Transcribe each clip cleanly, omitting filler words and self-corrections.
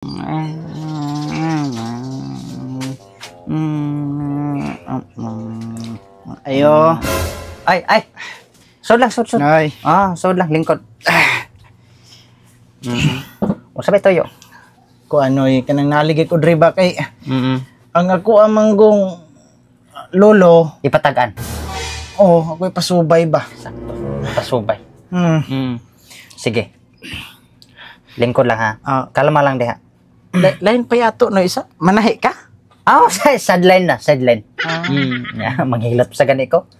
Ayo. Ay. Sod lang. Nay. Sod lang, lingkod. Usa ba toyo? Ko ano'y kanang naligay ko diri ba kay ang ako amanggong lolo. Ipatagan. Ako'y pasubay ba? Sakto. Pasubay. Sige. Lingkod lang ha. Kalma lang diha. Lain pa yato no isa. Manahi ka? Sideline na, sideline. Manghilot sa gani ko.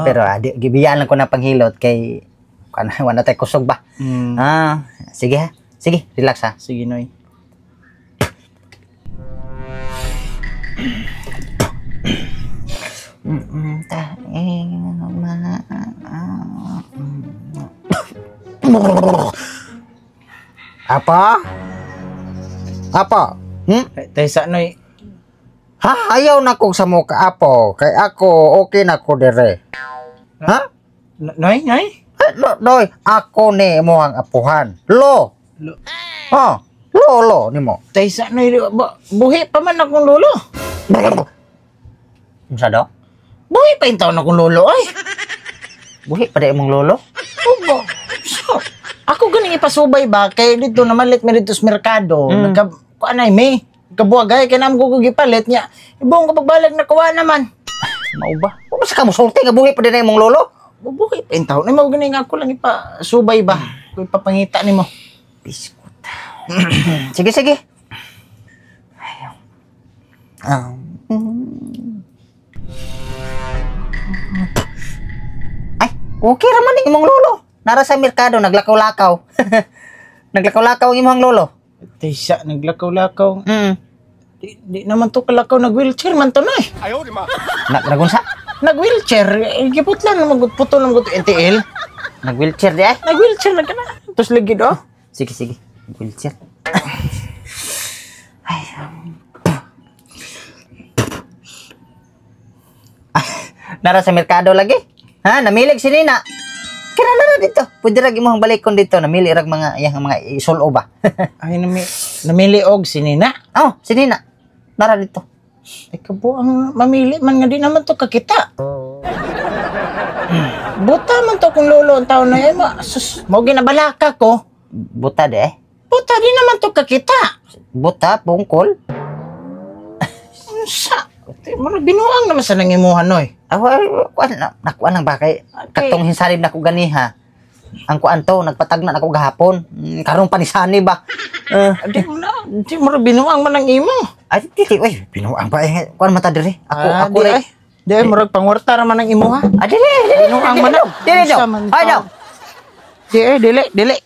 Pero gibiyaan lang ko na panghilot kay wala tay kusog ba. Sige ha. Sige, relax ha. Sige noy. Apa? Taysa noy. Ayaw na ko sa muka apo. Kay ako okay na ko dire. Noy? Noy, ako ni mo ang apuhan. Lo. Lolo ni mo. Taysa noy buhi pa man akong lolo. Unsa daw? Buhi pa yung taon akong lolo ay. Buhi pa di mong lolo? Opo. So, ako ganing ipasubay ba kay dito namalit mi dito sa merkado. Kuanay mi. Kabuagay kay nam ko gipalit niya. Ibong kapag balik na kuha naman. Mao ba? Kung sa kamo sulti nga buhi pa din mong lolo? Buhi pa yung taon. Ay, mao ganing ako lang ipasubay ba. Kung ipapangita ni mo. Biskot. Sige. Ay, okay raman ni imong lolo. Nara sa merkado, naglakaw-lakaw. Naglakaw-lakaw ang imong lolo. Taysa, naglakaw-lakaw. Di naman to kalakaw, nag-wheelchair man to na eh. Ayaw, di ma. Nagunsa? Nag-wheelchair. Gipot lang, magputo lang ko to NTL. Nag-wheelchair di ay? Nag-wheelchair na ka na. Tapos ligid oh. Sige. Wheelchair. Ay. Nara sa merkado lagi? Namilig si Nina. Kira na dito. Pwede rag imong balikon dito. Namili rag mga isulo ba? Ay, namili og si Nina. Si Nina. Nara dito. Ay, kabo ang mamili man nga di naman to kakita. Buta man to kung lolo ang taon na yan. Mau ginabalaka ko. Buta de eh? Buta di naman to kakita. Buta, pungkol. Sa, marag binuang naman sa nangimuhan noy. Nakuan lang ba kay katong hinsalib na ko ganiha. Ang kuan to, nagpatagna na ko gahapon. Karong panisani ba? Di mo binuang man ang imo. Ay, uy, binuang ba eh. Kuan mata diri. Ako rin. Di ay, marag pangwarta naman ang imo ha. Dili. Binuang man ang. Dili daw. Ay daw. Dili.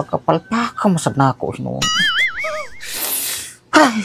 Pagkapalpaka masab na ako. Ay.